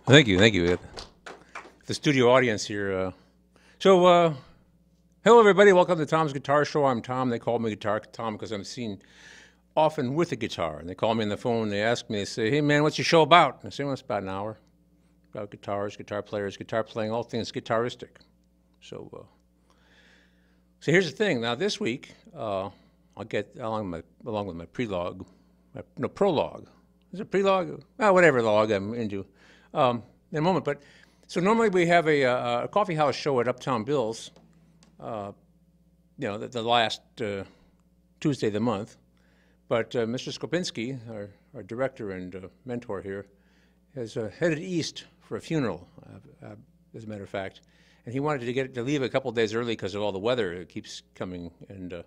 Thank you, thank you. The studio audience here. Hello everybody. Welcome to Tom's Guitar Show. I'm Tom. They call me Guitar Tom because I'm seen often with a guitar. And they call me on the phone. They ask me. They say, "Hey man, what's your show about?" And I say, "Well, it's about an hour. About guitars, guitar players, guitar playing, all things guitaristic." So, so here's the thing. Now this week, I'll get along with my prologue, prologue. Is it prelogue? Whatever log I'm into. In a moment. But so normally we have a coffee house show at Uptown Bill's, the last Tuesday of the month. But Mr. Skopinski, our director and mentor here, has headed east for a funeral, as a matter of fact. And he wanted to leave a couple of days early because of all the weather. It keeps coming. And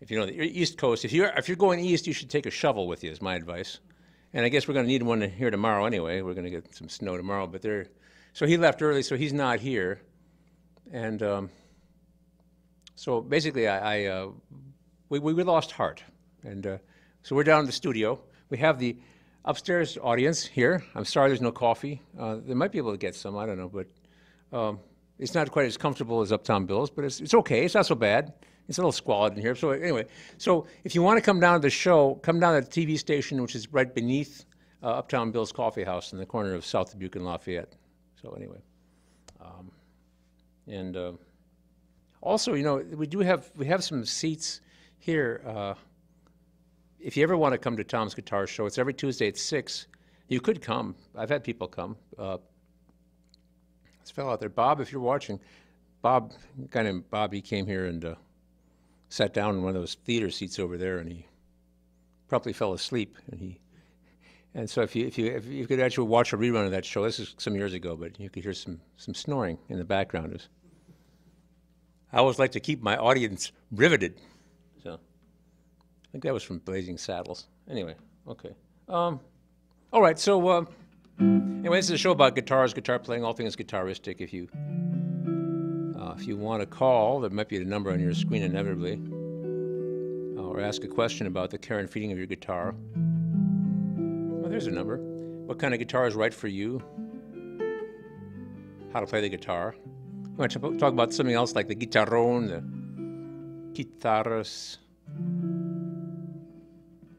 if you know the East Coast, if you're going east, you should take a shovel with you, is my advice. And I guess we're going to need one here tomorrow anyway. We're going to get some snow tomorrow. So he left early, so he's not here. And so basically, we lost heart. And so we're down in the studio. We have the upstairs audience here. I'm sorry there's no coffee. They might be able to get some, I don't know. But it's not quite as comfortable as Uptown Bill's, but it's okay. It's not so bad. It's a little squalid in here. So anyway, so if you want to come down to the show, come down to the TV station, which is right beneath Uptown Bill's Coffee House in the corner of South Dubuque and Lafayette. So anyway, also, we have some seats here. If you ever want to come to Tom's Guitar Show, it's every Tuesday at 6. You could come. I've had people come. This fellow out there, Bob, if you're watching, Bob, a guy named Bob, he came here and sat down in one of those theater seats over there, and he probably fell asleep. And so if you could actually watch a rerun of that show, this is some years ago, but you could hear some snoring in the background. I always like to keep my audience riveted. So I think that was from Blazing Saddles. Anyway, okay. All right. So anyway, this is a show about guitars, guitar playing, all things guitaristic. If you want to call, there might be a number on your screen inevitably, or ask a question about the care and feeding of your guitar. Well, there's a number. What kind of guitar is right for you? How to play the guitar. You want to talk about something else like the guitarrón, the guitarras,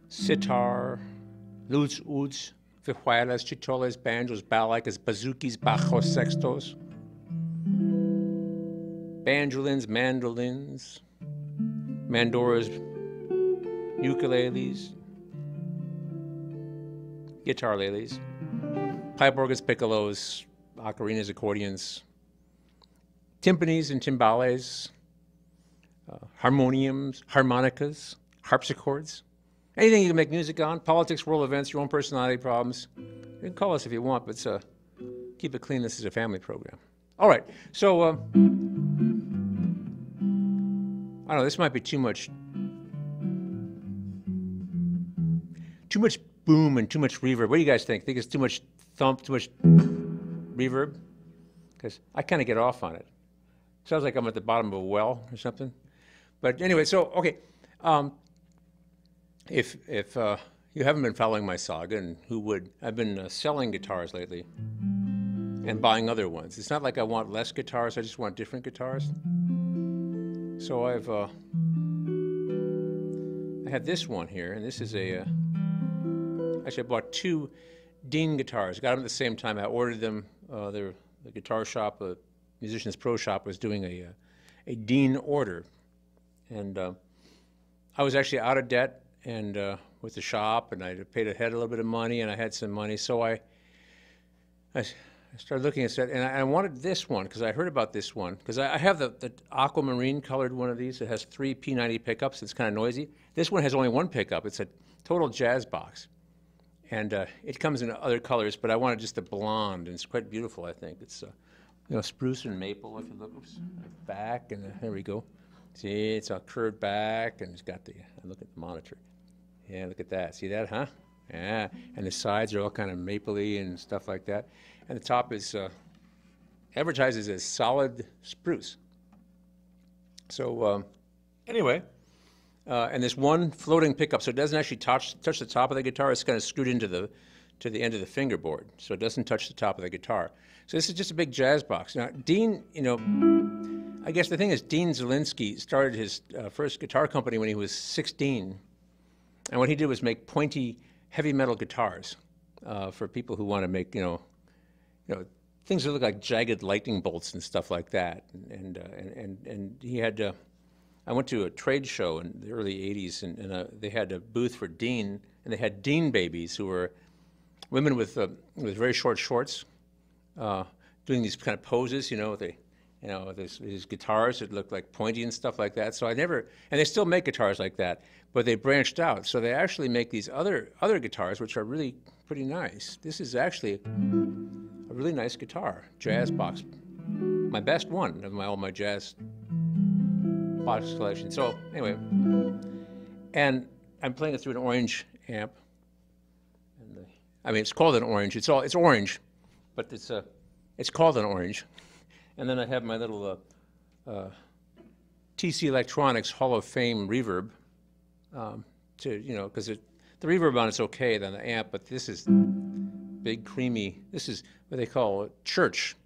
sitar, ouds, vihuelas, chitoles, banjos, balalaikas, bazookies, bajos, sextos, banjolins, mandolins, mandoras, ukuleles, guitar lilies, pipe organs, piccolos, ocarinas, accordions, timpanis and timbales, harmoniums, harmonicas, harpsichords, anything you can make music on, politics, world events, your own personality problems. You can call us if you want, but keep it clean. This is a family program. All right, so I don't know, this might be too much boom and too much reverb. What do you guys think? Think it's too much thump, too much reverb? Because I kind of get off on it. Sounds like I'm at the bottom of a well or something. But anyway, so, okay. If you haven't been following my saga, and who would, I've been selling guitars lately and buying other ones. It's not like I want less guitars, I just want different guitars. So I have this one here, and this is actually I bought 2 Dean guitars. Got them at the same time. I ordered them. The guitar shop, Musicians Pro Shop, was doing a Dean order. And I was actually out of debt and with the shop, and I paid ahead a little bit of money, and I had some money. So I started looking at that, and I wanted this one because I heard about this one. Because I have the aquamarine colored one of these. It has 3 P90 pickups. It's kind of noisy. This one has only 1 pickup. It's a total jazz box. And it comes in other colors, but I wanted just a blonde, and it's quite beautiful, I think. It's spruce and maple, if you look back, and there we go. See, it's a curved back, and it's got look at the monitor. Yeah, look at that. See that, huh? Yeah, and the sides are all kind of mapley and stuff like that. And the top is advertises as solid spruce. So anyway, and this one floating pickup, so it doesn't actually touch the top of the guitar. It's kind of screwed into to the end of the fingerboard, so it doesn't touch the top of the guitar. So this is just a big jazz box. Now, Dean, you know, I guess the thing is, Dean Zelinsky started his first guitar company when he was 16, and what he did was make pointy, heavy metal guitars for people who want to make, you know, things that look like jagged lightning bolts and stuff like that. And he had. I went to a trade show in the early '80s, and they had a booth for Dean, and they had Dean babies, who were women with very short shorts, doing these kind of poses, you know, these guitars that look like pointy and stuff like that. So I never, and they still make guitars like that, but they branched out. So they actually make these other guitars, which are really pretty nice. This is actually a really nice guitar, jazz box, my best one of all my jazz box collection. So anyway, and I'm playing it through an orange amp. And I mean, it's called an orange. It's orange, but it's called an orange. And then I have my little TC Electronics Hall of Fame reverb, because the reverb on it's okay than the amp, but this is big, creamy. This is what they call a church.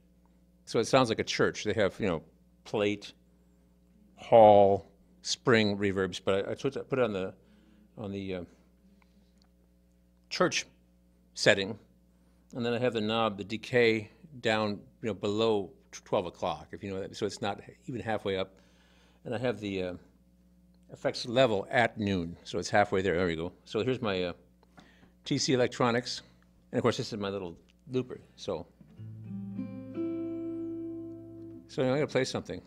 So it sounds like a church. They have, plate, hall, spring reverbs, but I put it on the church setting, and then I have the knob, the decay down, below 12 o'clock, if you know that, so it's not even halfway up, and I have the effects level at noon, so it's halfway there. There we go. So here's my TC Electronics, and of course this is my little looper. So I'm going to play something.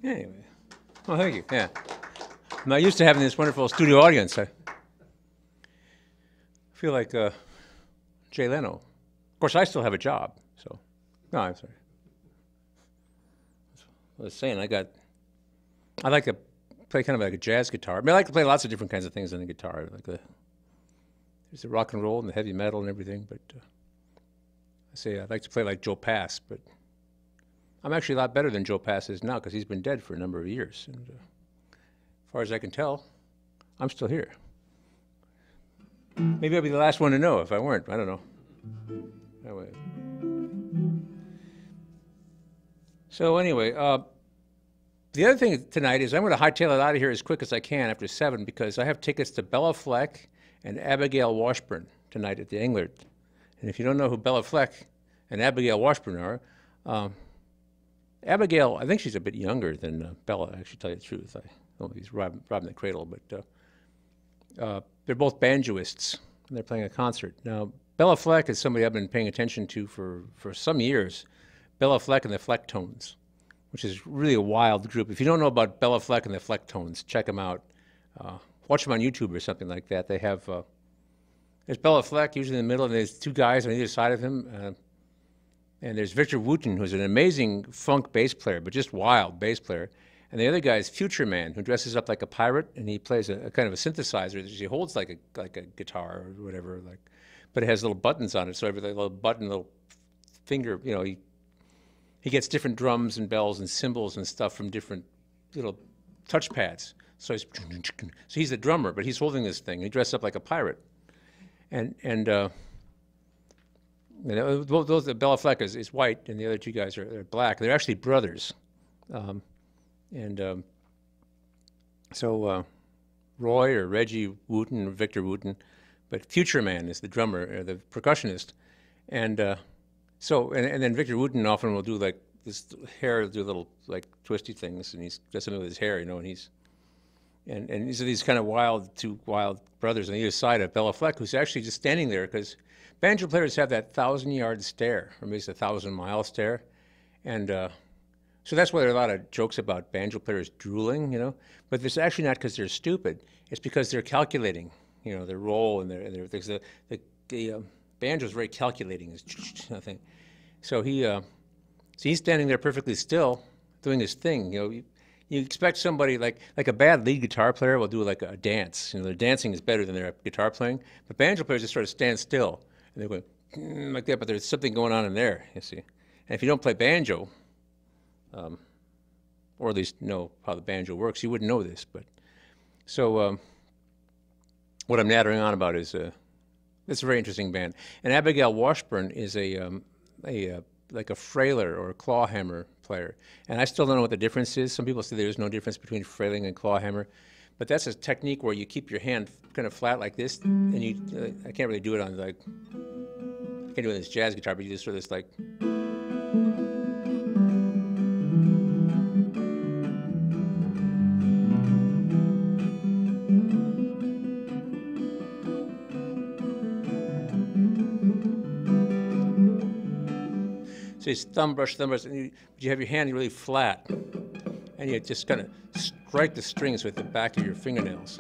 Anyway, well, thank you. Yeah, I'm not used to having this wonderful studio audience. I feel like Jay Leno. Of course, I still have a job, so no, I'm sorry. I was saying I like to play kind of like a jazz guitar. I mean, I like to play lots of different kinds of things on the guitar. There's the rock and roll and the heavy metal and everything, but I say I'd like to play like Joe Pass, but I'm actually a lot better than Joe Pass is now because he's been dead for a number of years. And as far as I can tell, I'm still here. Maybe I'll be the last one to know if I weren't. I don't know. Anyway. So anyway, the other thing tonight is I'm going to hightail it out of here as quick as I can after 7 because I have tickets to Bella Fleck and Abigail Washburn tonight at the Englert. And if you don't know who Bella Fleck and Abigail Washburn are, Abigail, I think she's a bit younger than Bella, actually, to tell you the truth. I don't know if he's robbing the cradle, but they're both banjoists, and they're playing a concert. Now, Bella Fleck is somebody I've been paying attention to for some years. Bella Fleck and the Flecktones, which is really a wild group. If you don't know about Bella Fleck and the Flecktones, check them out. Watch them on YouTube or something like that. They have, there's Bella Fleck usually in the middle, and there's two guys on either side of him. And there's Victor Wooten, who's an amazing funk bass player, but just wild bass player. And the other guy is Future Man, who dresses up like a pirate, and he plays a kind of a synthesizer that he holds like a guitar or whatever, but it has little buttons on it. So every little button, little finger, you know, he gets different drums and bells and cymbals and stuff from different little touch pads. So he's the drummer, but he's holding this thing. He dresses up like a pirate, and those Bella Fleck is white, and the other two guys are black. They're actually brothers, so Roy or Reggie Wooten or Victor Wooten, but Future Man is the drummer, or the percussionist, and then Victor Wooten often will do like this hair, do little like twisty things, and he does something with his hair, you know, and these are these kind of two wild brothers on either side of Bella Fleck, who's actually just standing there because banjo players have that 1,000-yard stare, or maybe it's a 1,000-mile stare, and so that's why there are a lot of jokes about banjo players drooling, you know. But it's actually not because they're stupid; it's because they're calculating, you know, their role and their things. The banjo is very calculating, thing. So he's standing there perfectly still, doing his thing, you know. You expect somebody like a bad lead guitar player will do like a dance. You know, their dancing is better than their guitar playing. But banjo players just sort of stand still and they're going like that. But there's something going on in there, you see. And if you don't play banjo, or at least know how the banjo works, you wouldn't know this. But so what I'm nattering on about is it's a very interesting band. And Abigail Washburn is like a frailer or a clawhammer player. And I still don't know what the difference is. Some people say there's no difference between frailing and clawhammer. But that's a technique where you keep your hand kind of flat like this, and you, I can't really do it on like, I can't do it on this jazz guitar, but you just sort of this like, so you thumb brush, and you have your hand really flat, and you just kind of strike the strings with the back of your fingernails.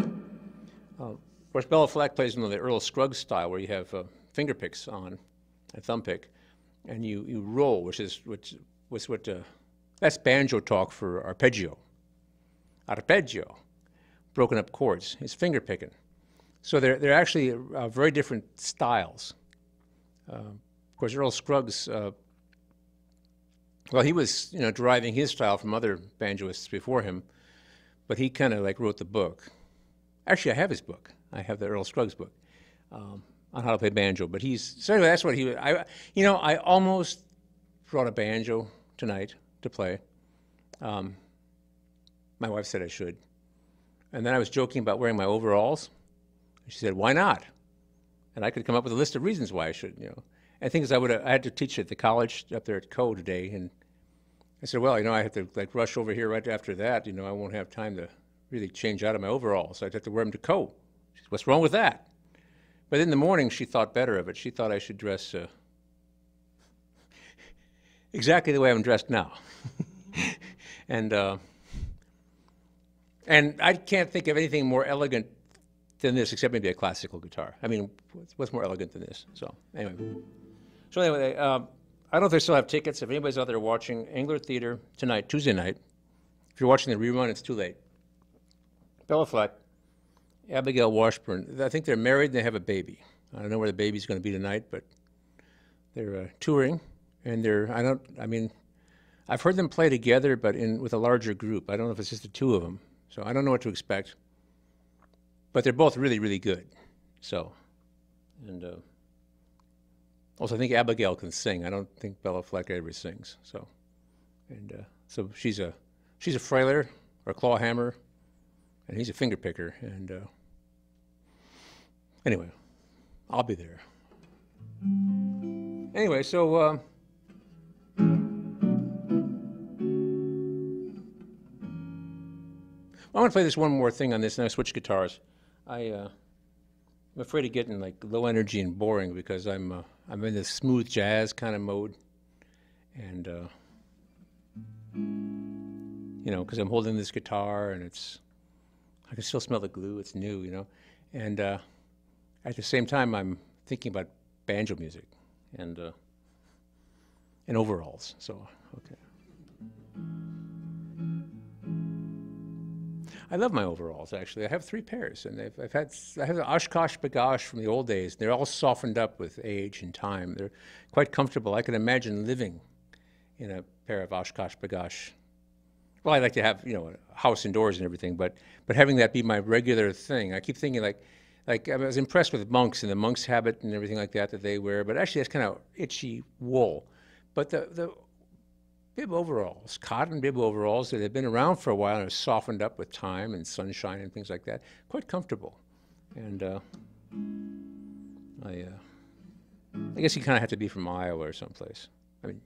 Of course, Bella Fleck plays in the Earl Scruggs style, where you have finger picks on, a thumb pick, and you roll, which that's banjo talk for arpeggio. Arpeggio, broken up chords. It's finger picking. So they're actually very different styles. Of course, Earl Scruggs. Well, he was, you know, deriving his style from other banjoists before him, but he kind of like wrote the book. Actually, I have his book. I have the Earl Scruggs book on how to play banjo. But so anyway, that's what he. I almost brought a banjo tonight to play. My wife said I should, and then I was joking about wearing my overalls. She said, "Why not?" And I could come up with a list of reasons why I should, you know. I think I had to teach at the college up there at Coe today, and I said, well, you know, I have to like rush over here right after that. You know, I won't have time to really change out of my overalls. So I'd have to wear them to Coe. She said, what's wrong with that? But in the morning, she thought better of it. She thought I should dress exactly the way I'm dressed now. And I can't think of anything more elegant than this, except maybe a classical guitar. I mean, what's more elegant than this? So anyway. I don't know if they still have tickets. If anybody's out there watching Englert Theater tonight, Tuesday night, if you're watching the rerun, it's too late. Bella Fleck, Abigail Washburn. I think they're married and they have a baby. I don't know where the baby's going to be tonight, but they're touring, and I've heard them play together, but with a larger group. I don't know if it's just the two of them, so I don't know what to expect. But they're both really, really good. So, and also I think Abigail can sing. I don't think Bella Fleck ever sings. So, and so she's a frailer or a claw hammer, and he's a finger picker. And anyway, I'll be there. Anyway, so I want to play this one more thing on this, and I switch guitars. I'm afraid of getting like low energy and boring because I'm in this smooth jazz kind of mode, and because I'm holding this guitar and I can still smell the glue. It's new, and at the same time I'm thinking about banjo music and overalls. So okay. I love my overalls, actually. I have 3 pairs, and I have the Oshkosh B'gosh from the old days. They're all softened up with age and time. They're quite comfortable. I can imagine living in a pair of Oshkosh B'gosh. Well, I like to have, a house indoors and everything, but having that be my regular thing. I keep thinking like I was impressed with monks and the monk's habit and everything like that they wear, but actually that's kind of itchy wool. But the bib overalls, cotton bib overalls that have been around for a while and are softened up with time and sunshine and things like that, quite comfortable. And I guess you kind of have to be from Iowa or someplace. I mean,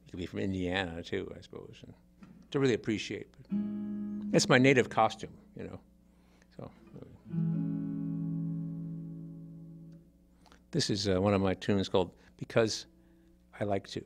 you could be from Indiana too, I suppose, and to really appreciate. But it's my native costume, So this is one of my tunes called "Because I Like to."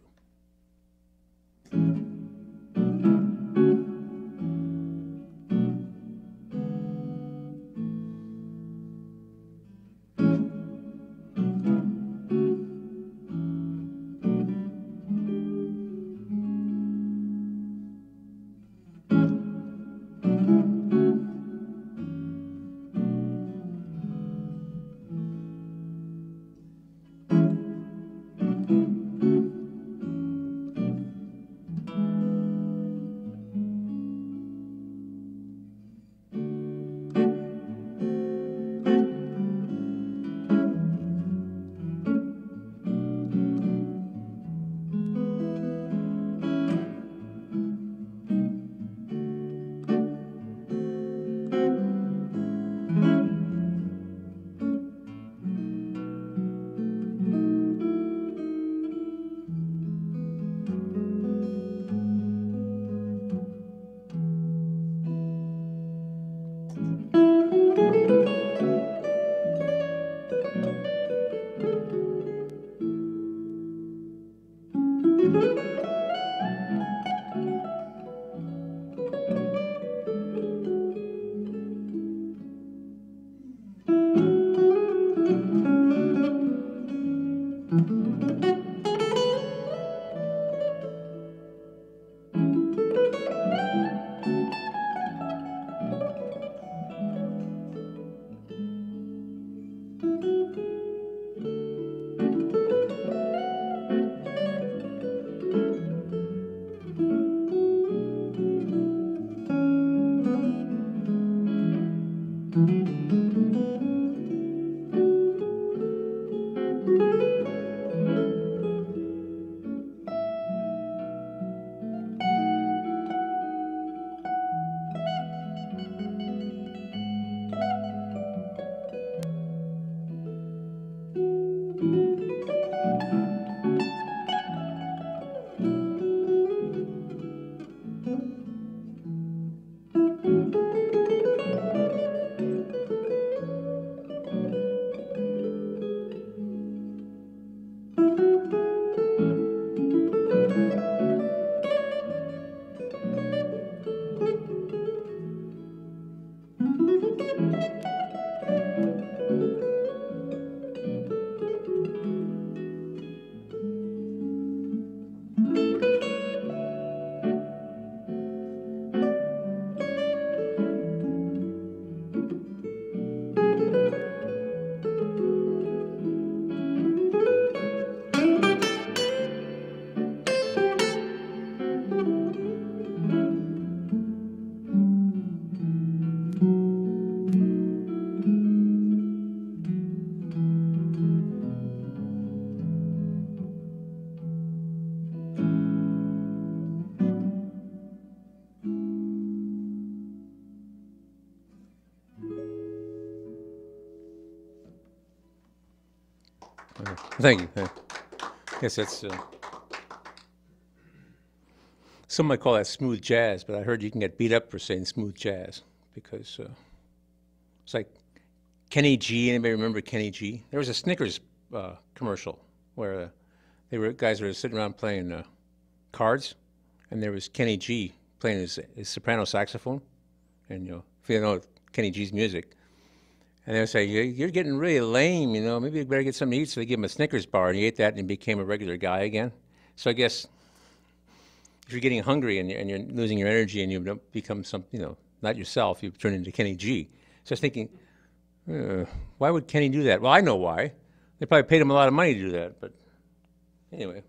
Thank you. Yes, that's. Some might call that smooth jazz, but I heard you can get beat up for saying smooth jazz because it's like Kenny G. Anybody remember Kenny G? There was a Snickers commercial where guys were sitting around playing cards, and there was Kenny G playing his soprano saxophone, and if you know Kenny G's music, and they would say, "You're getting really lame, maybe you better get something to eat." So they give him a Snickers bar, and he ate that and became a regular guy again. So I guess if you're getting hungry and you're losing your energy and you become not yourself, you turn into Kenny G. So I was thinking, why would Kenny do that? Well, I know why. They probably paid him a lot of money to do that. But anyway,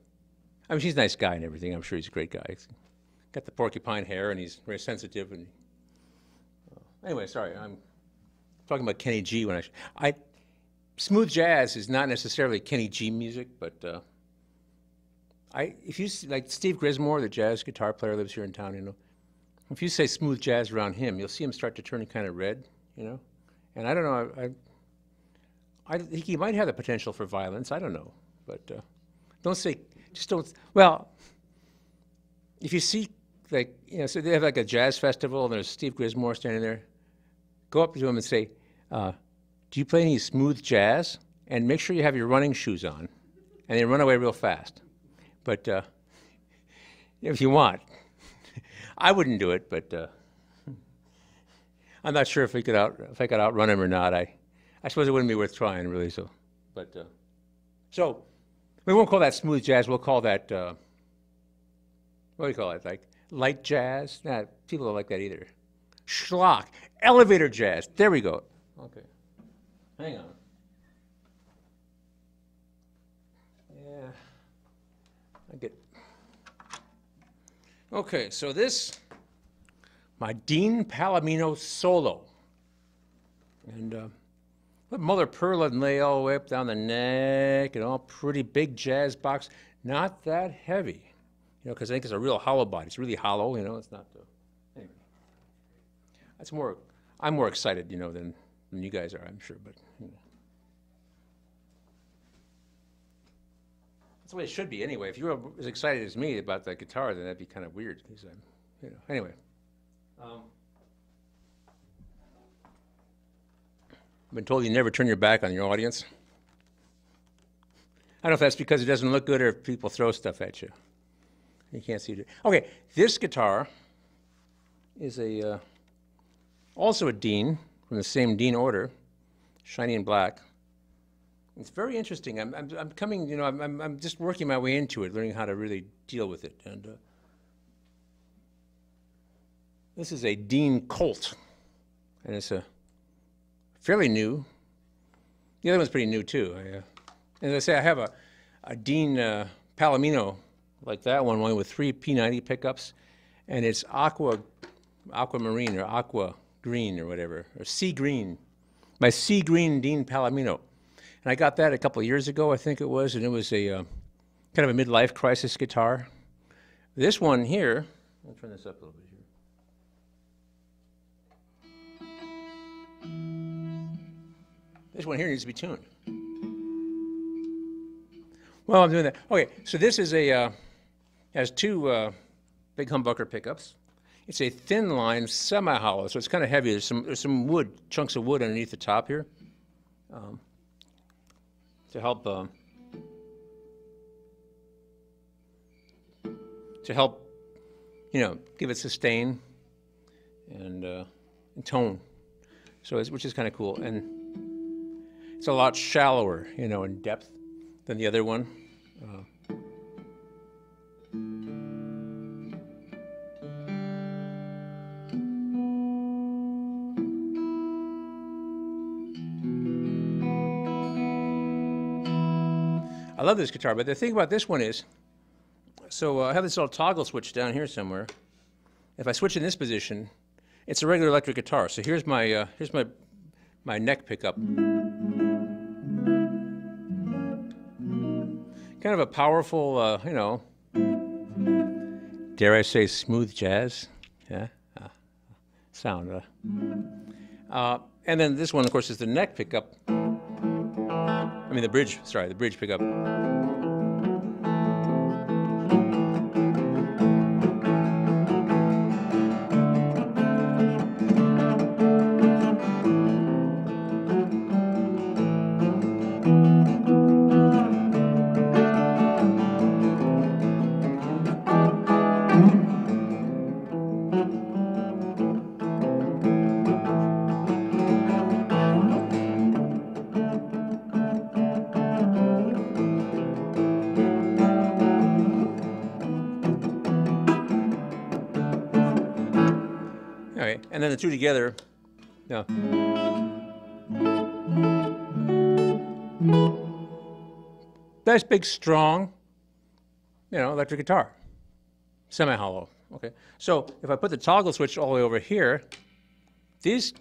I mean, he's a nice guy and everything. I'm sure he's a great guy. He's got the porcupine hair and he's very sensitive. And anyway, sorry, I'm talking about Kenny G when smooth jazz is not necessarily Kenny G music, but if you like Steve Grismore, the jazz guitar player, lives here in town. If you say smooth jazz around him, you'll see him start to turn kind of red. And I don't know. I think he might have the potential for violence. I don't know, but don't. Well, if you see so they have like a jazz festival and there's Steve Grismore standing there, go up to him and say, "Do you play any smooth jazz? And make sure you have your running shoes on," and then run away real fast. But if you want, I wouldn't do it. But I'm not sure if I could outrun him or not. I suppose it wouldn't be worth trying, really. So we won't call that smooth jazz. We'll call that what do you call it? Like light jazz? Nah, people don't like that either. Schlock, elevator jazz. There we go. Okay, hang on. Okay, so my Dean Palomino solo. And let Mother Pearl and lay all the way up down the neck and all pretty big jazz box. Not that heavy, because I think it's a real hollow body. It's really hollow, it's not. Anyway. I'm more excited, than you guys are, I'm sure, but. That's the way it should be anyway. If you were as excited as me about that guitar, then that'd be kind of weird. Because anyway. I've been told you never turn your back on your audience. I don't know if that's because it doesn't look good or if people throw stuff at you. You can't see it. Okay, this guitar is also a Dean from the same Dean order, shiny and black. It's very interesting. I'm coming, I'm just working my way into it, learning how to really deal with it. And this is a Dean Colt, and it's fairly new. The other one's pretty new too. As I say, I have a Dean Palomino like that one with 3 P90 pickups, and it's aquamarine or aqua green or whatever, or sea green. My sea green Dean Palomino. And I got that a couple of years ago, I think it was, and it was a kind of a midlife crisis guitar. This one here, I'll turn this up a little bit here. This one here needs to be tuned. Well, I'm doing that. Okay, so this is has 2 big humbucker pickups. It's a thin line, semi-hollow, so it's kind of heavy. There's some wood, chunks of wood underneath the top here. To help give it sustain and tone, which is kind of cool, and it's a lot shallower, in depth than the other one. I love this guitar, but the thing about this one is, I have this little toggle switch down here somewhere. If I switch in this position, it's a regular electric guitar. So here's my neck pickup. Kind of a powerful, dare I say, smooth jazz, sound. And then this one, of course, is the neck pickup. I mean the bridge, sorry, the bridge pickup. Okay, and then the two together, yeah. Nice big strong, electric guitar, semi-hollow. Okay, so if I put the toggle switch all the way over here, these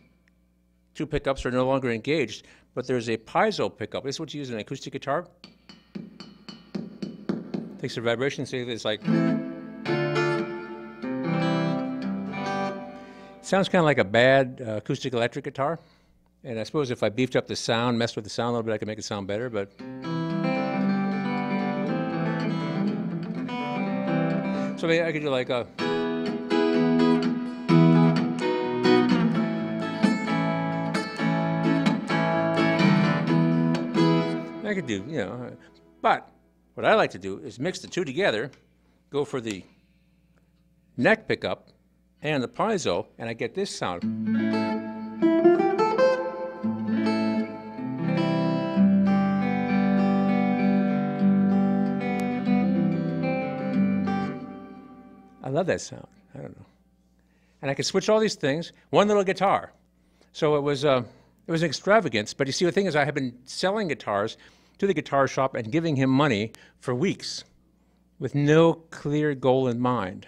two pickups are no longer engaged, but there's a piezo pickup. This is what you use in an acoustic guitar. Takes the vibration, so it's like. Sounds kind of like a bad acoustic electric guitar. And I suppose if I beefed up the sound, messed with the sound a little bit, I could make it sound better, but. So maybe I could do like a. I could do, but what I like to do is mix the two together, go for the neck pickup and the piezo, and I get this sound. I love that sound. I don't know. And I could switch all these things, one little guitar. So it was an extravagance, but you see, the thing is, I have been selling guitars to the guitar shop and giving him money for weeks with no clear goal in mind.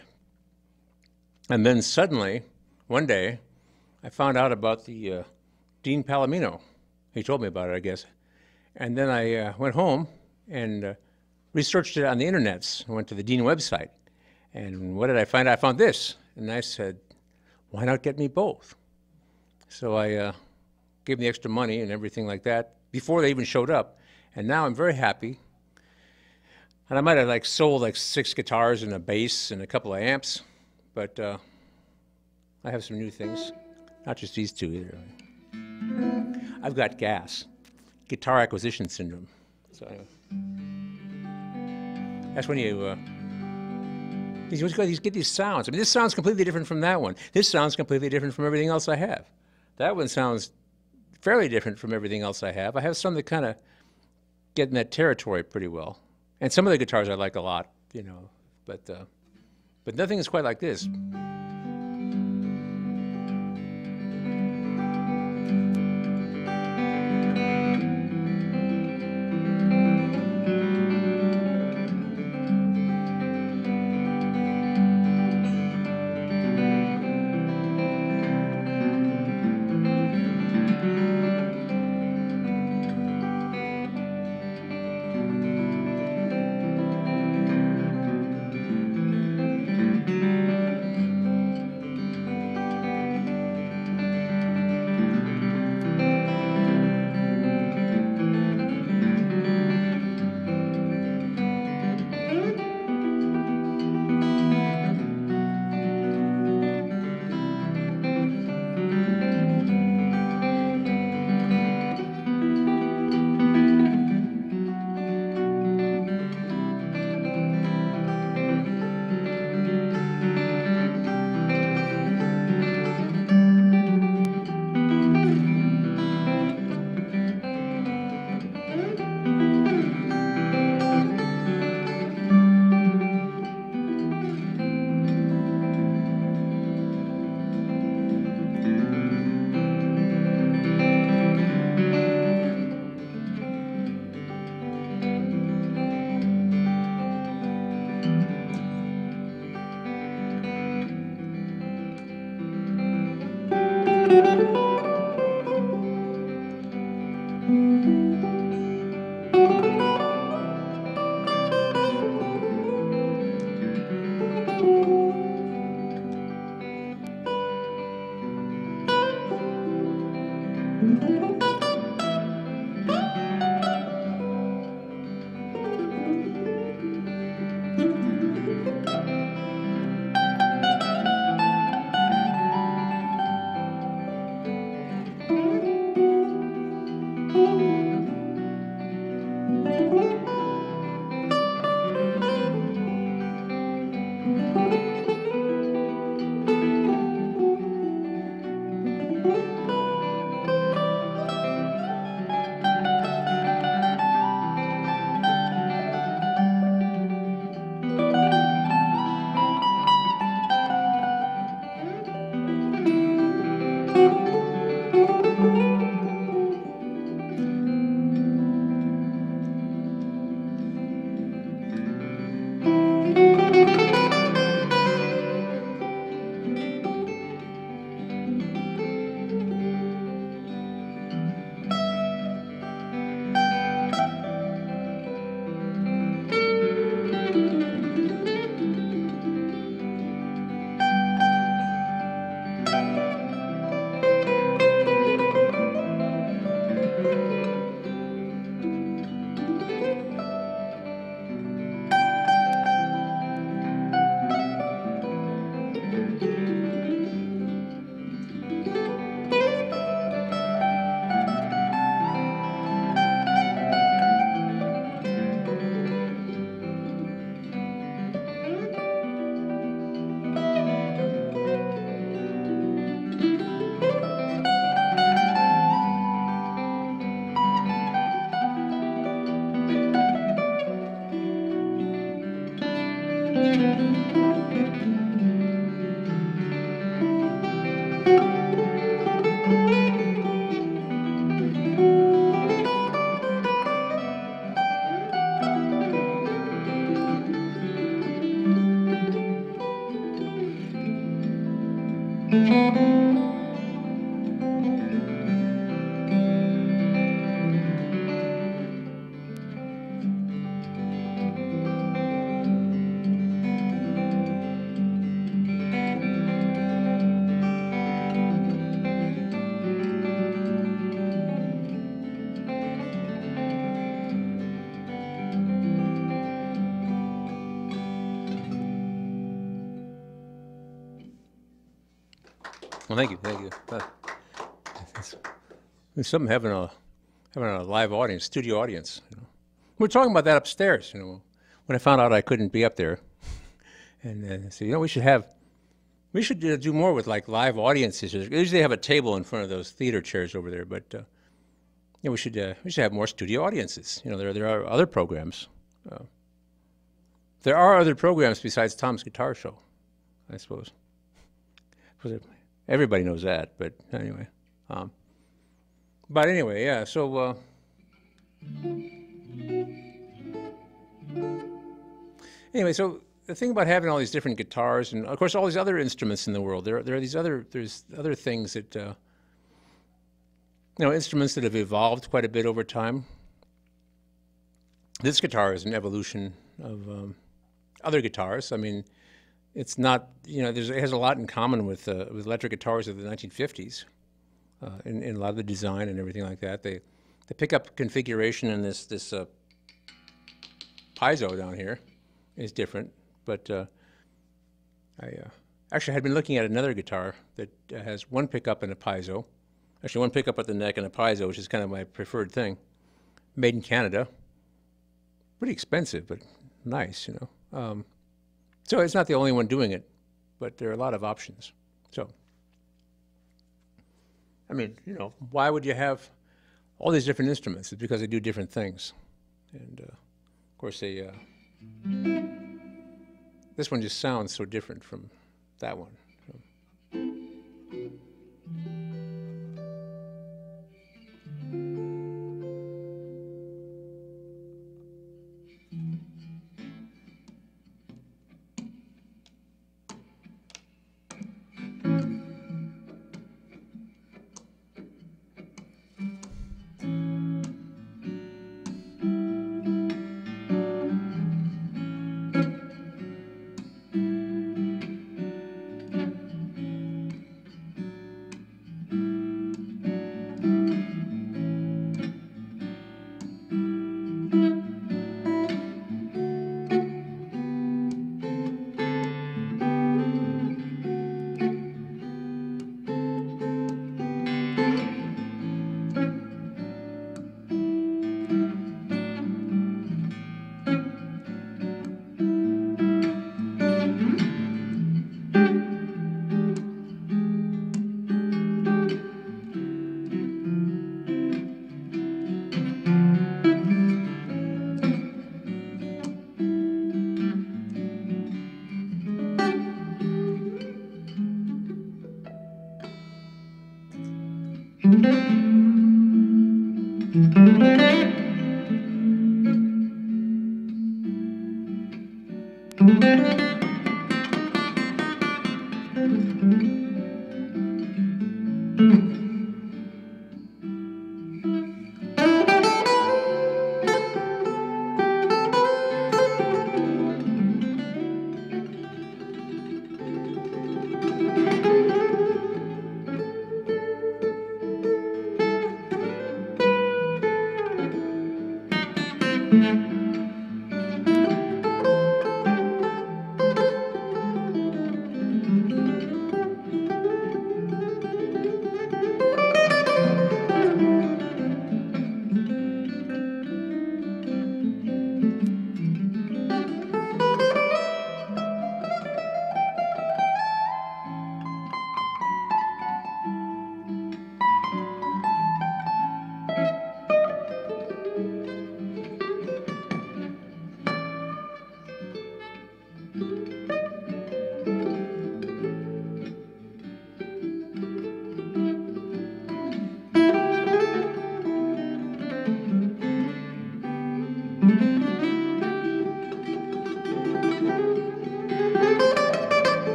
And then suddenly, one day, I found out about the Dean Palomino. He told me about it, I guess. And then I went home and researched it on the internets. I went to the Dean website. And what did I find? I found this. And I said, why not get me both? So I gave them the extra money and everything like that before they even showed up. And now I'm very happy. And I might have sold 6 guitars and a bass and a couple of amps. But I have some new things, not just these two either. I've got gas, guitar acquisition syndrome. So anyway, that's when you get these sounds. I mean, this sounds completely different from that one. This sounds completely different from everything else I have. That one sounds fairly different from everything else I have. I have some that kind of get in that territory pretty well. And some of the guitars I like a lot, but nothing is quite like this. Well, thank you, thank you. It's something having a live audience, studio audience. You know. We were talking about that upstairs. You know, when I found out I couldn't be up there, and I said, you know, we should do more with like live audiences. Usually they have a table in front of those theater chairs over there, but you know, we should have more studio audiences. You know, there are other programs. There are other programs besides Tom's Guitar Show, I suppose. Everybody knows that, but anyway. But anyway, yeah, so anyway, so the thing about having all these different guitars and of course all these other instruments in the world, there's other things that you know, instruments that have evolved quite a bit over time. This guitar is an evolution of other guitars. I mean, it's not, you know, it has a lot in common with electric guitars of the 1950s in a lot of the design and everything like that. The pickup configuration in this piezo down here is different, but I actually had been looking at another guitar that has one pickup and a piezo. Actually, one pickup at the neck and a piezo, which is kind of my preferred thing. Made in Canada. Pretty expensive, but nice, you know. So it's not the only one doing it, but there are a lot of options. So, I mean, you know, why would you have all these different instruments? It's because they do different things. And, of course, this one just sounds so different from that one. So.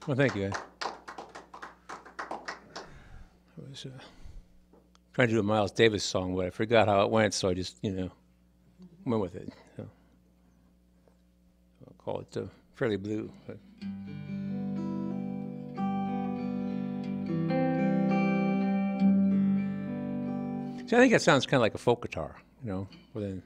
Well, thank you. I was trying to do a Miles Davis song, but I forgot how it went, so I just, went with it. So I'll call it Fairly Blue. But. See, I think that sounds kind of like a folk guitar, within.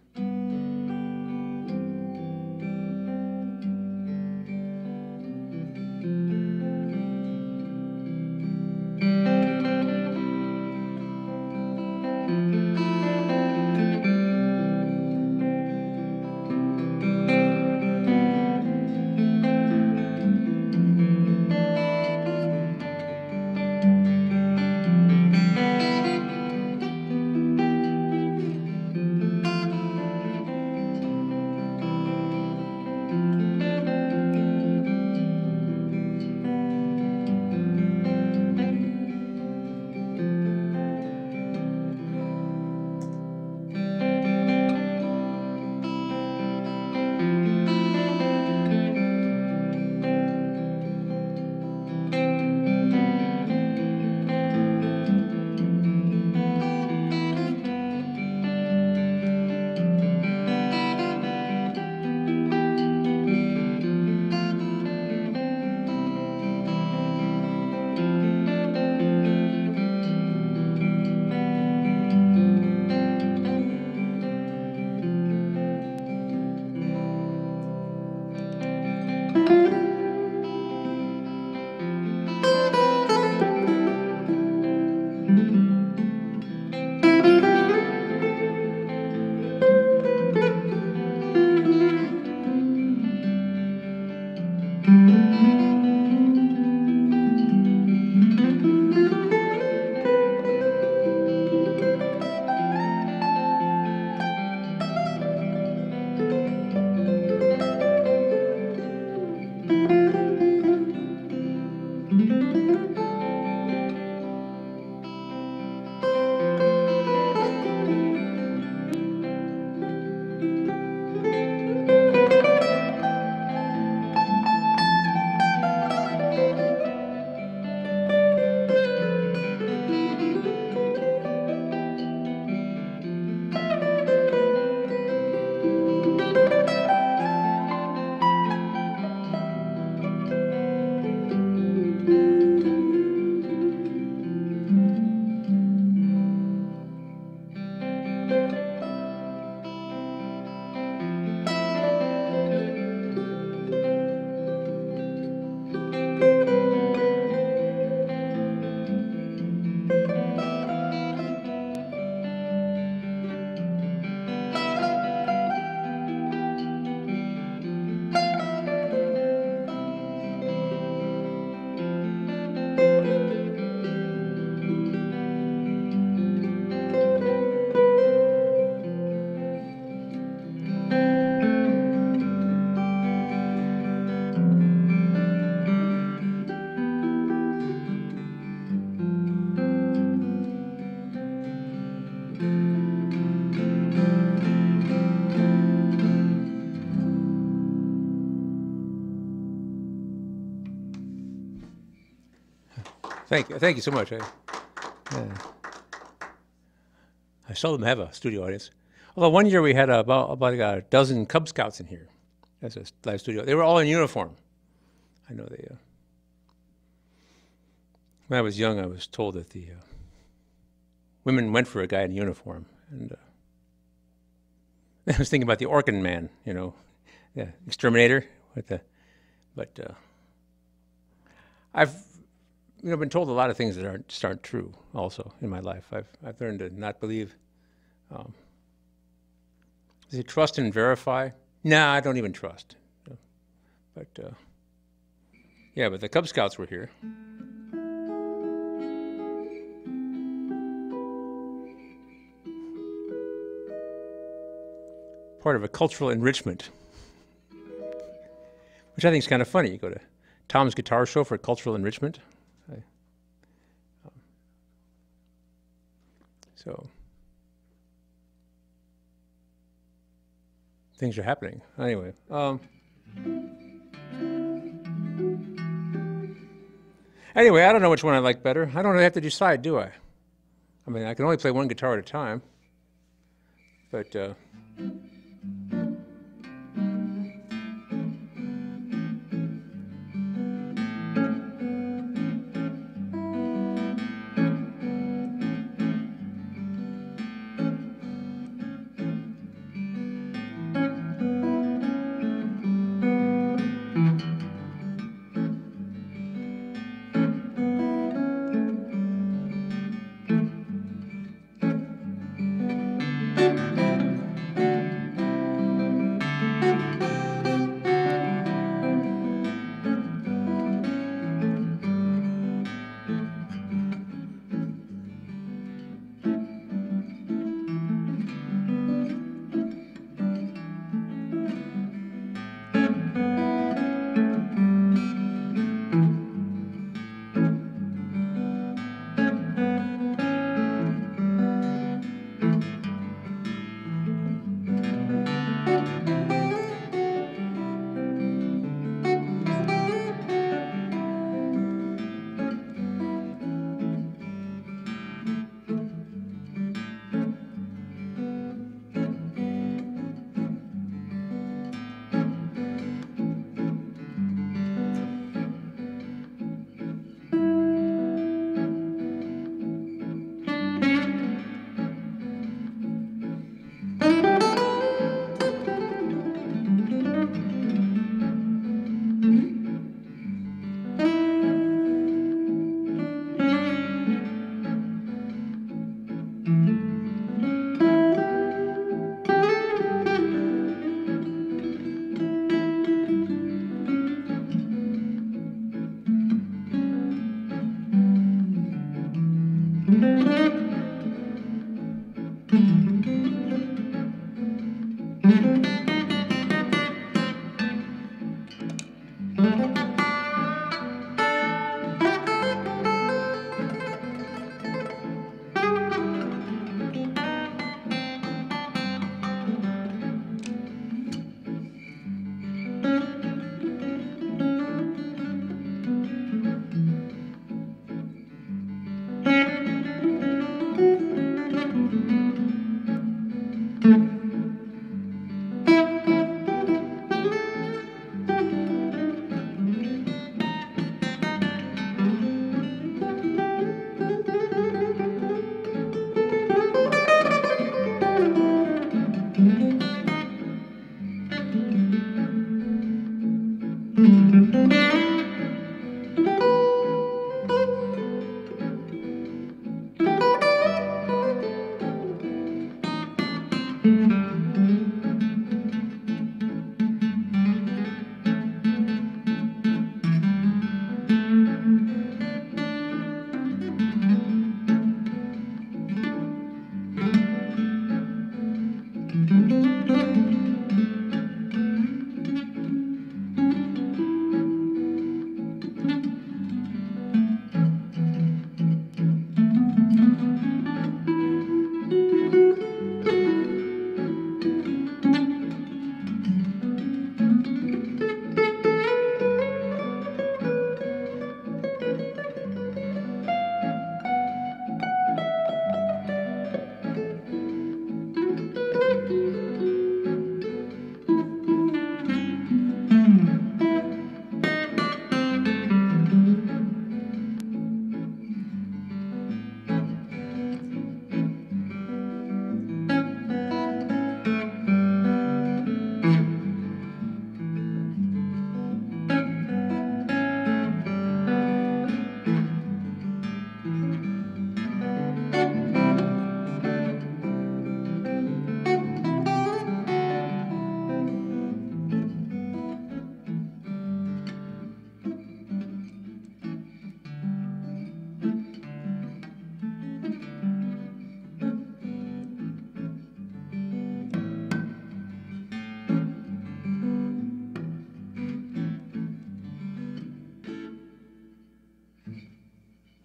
Thank you so much. I seldom have a studio audience. Although one year we had about like a dozen Cub Scouts in here as a live studio. They were all in uniform. I know they. When I was young, I was told that the women went for a guy in uniform, and I was thinking about the Orkin Man, you know, the exterminator. But I've been told a lot of things that aren't true. Also in my life, I've learned to not believe. Is it trust and verify? Nah, I don't even trust. But yeah, but the Cub Scouts were here. Part of a cultural enrichment, which I think is kind of funny. You go to Tom's Guitar Show for cultural enrichment. So things are happening. Anyway, anyway, I don't know which one I like better. I don't really have to decide, do I? I mean, I can only play one guitar at a time. But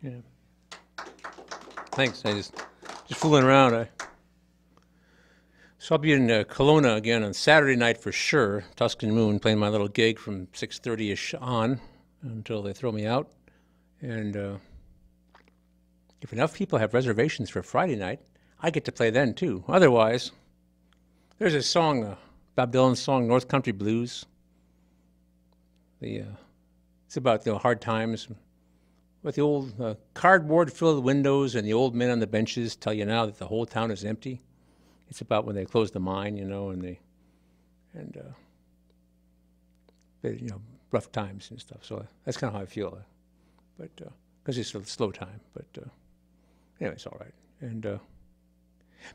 Yeah. Thanks. I just fooling around. So I'll be in Kelowna again on Saturday night for sure. Tuscan Moon, playing my little gig from 6:30ish on until they throw me out. And if enough people have reservations for Friday night, I get to play then too. Otherwise, there's a song, Bob Dylan's song, North Country Blues. It's about hard times with the old cardboard-filled windows and the old men on the benches tell you now that the whole town is empty. It's about when they closed the mine, rough times and stuff. So that's kind of how I feel. But because it's a slow time. But anyway, it's all right. And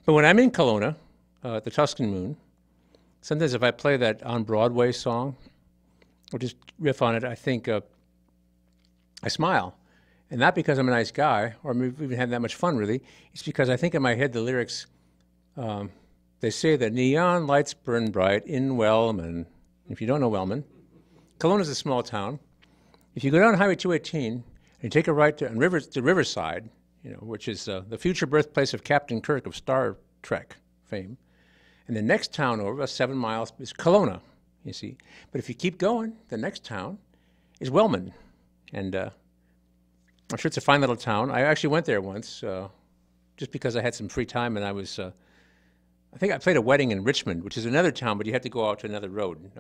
but when I'm in Kelowna, at the Tuscan Moon, sometimes if I play that On Broadway song, or just riff on it, I think I smile. And not because I'm a nice guy, or we've even had that much fun, really. It's because I think in my head the lyrics, they say that neon lights burn bright in Wellman. If you don't know Wellman, Kelowna is a small town. If you go down Highway 218 and you take a right to Riverside, which is the future birthplace of Captain Kirk of Star Trek fame, and the next town over, about 7 miles, is Kelowna, you see. But if you keep going, the next town is Wellman. And I'm sure it's a fine little town. I actually went there once just because I had some free time, and I think I played a wedding in Richmond, which is another town, but you have to go out to another road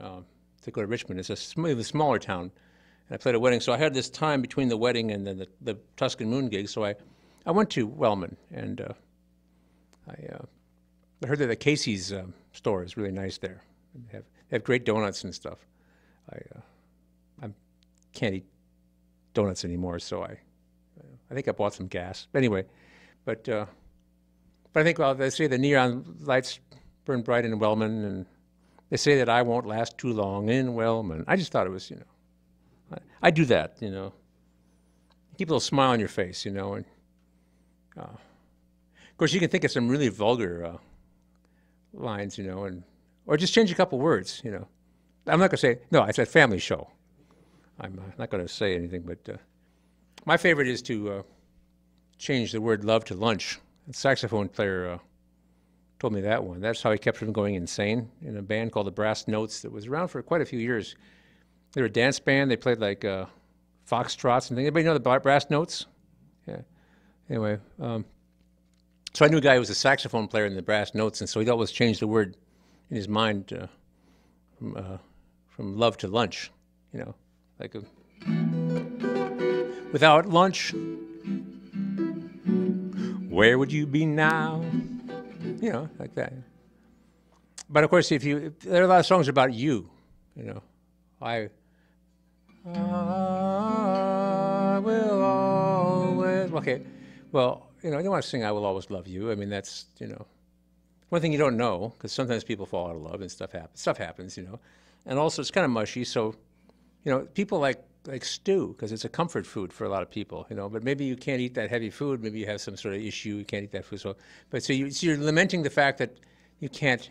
to go to Richmond. It's a smaller town. And I played a wedding, so I had this time between the wedding and then the Tuscan Moon gig, so I went to Wellman, and I heard that the Casey's store is really nice there. They have great donuts and stuff. I can't eat donuts anymore, so I think I bought some gas. Anyway, but I think, well, they say the neon lights burn bright in Wellman, and they say that I won't last too long in Wellman. I just thought it was, I do that, keep a little smile on your face, and of course you can think of some really vulgar lines, or just change a couple words, I'm not going to say, no, it's a family show. I'm not going to say anything, but my favorite is to change the word love to lunch. The saxophone player told me that one. That's how he kept from going insane in a band called the Brass Notes that was around for quite a few years. They were a dance band. They played like foxtrots and things. Anybody know the Brass Notes? Yeah. Anyway, so I knew a guy who was a saxophone player in the Brass Notes, and so he'd always change the word in his mind from love to lunch, like without lunch, where would you be now? Like that. But of course, there are a lot of songs about you, I will always, okay, well, I don't want to sing I Will Always Love You. I mean, that's, one thing you don't know, because sometimes people fall out of love and stuff happens, and also it's kind of mushy, so, people like stew, because it's a comfort food for a lot of people, but maybe you can't eat that heavy food, maybe you have some sort of issue, you can't eat that food, so you're lamenting the fact that you can't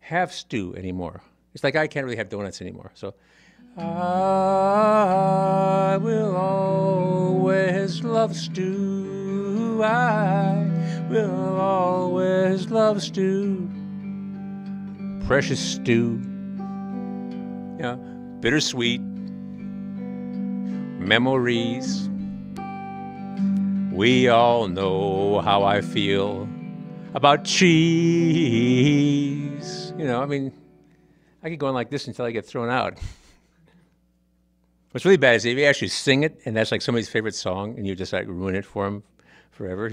have stew anymore. It's like I can't really have donuts anymore, so I will always love stew, I will always love stew, precious stew, bittersweet memories. We all know how I feel about cheese. I mean, I could go on like this until I get thrown out. What's really bad is if you actually sing it, and that's like somebody's favorite song, and you just like ruin it for them forever,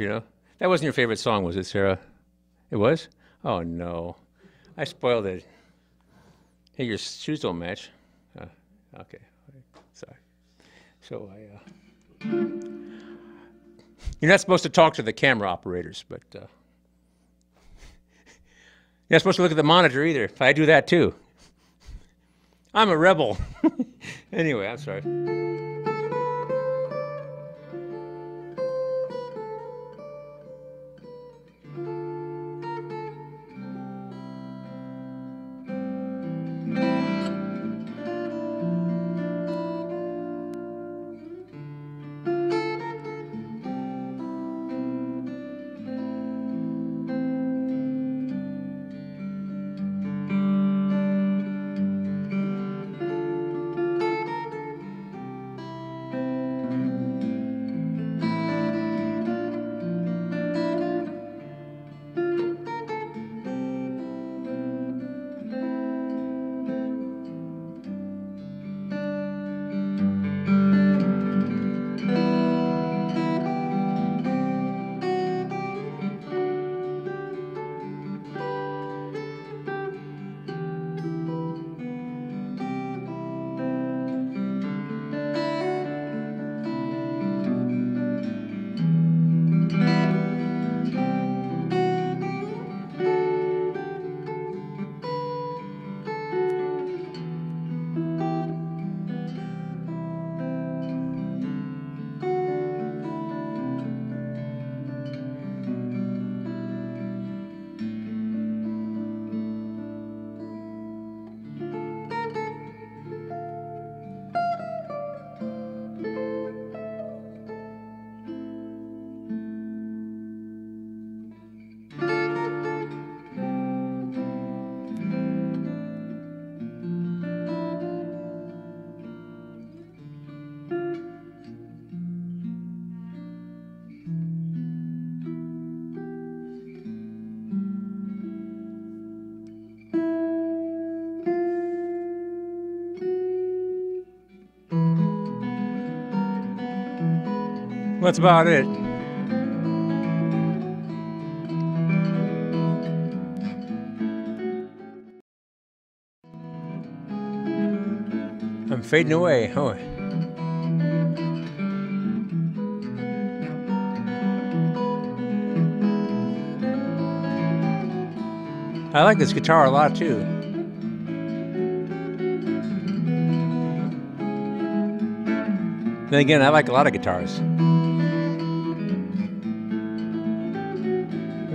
That wasn't your favorite song, was it, Sarah? It was? Oh, no. I spoiled it. Hey, your shoes don't match. Okay. Sorry. So you're not supposed to talk to the camera operators, but you're not supposed to look at the monitor either. I do that too. I'm a rebel. Anyway, I'm sorry. That's about it. I'm fading away. Oh. I like this guitar a lot too. Then again, I like a lot of guitars.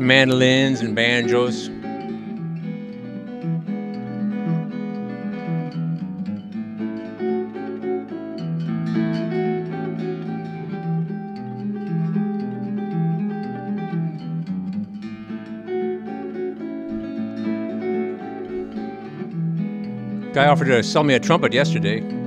Mandolins and banjos. Guy offered to sell me a trumpet yesterday.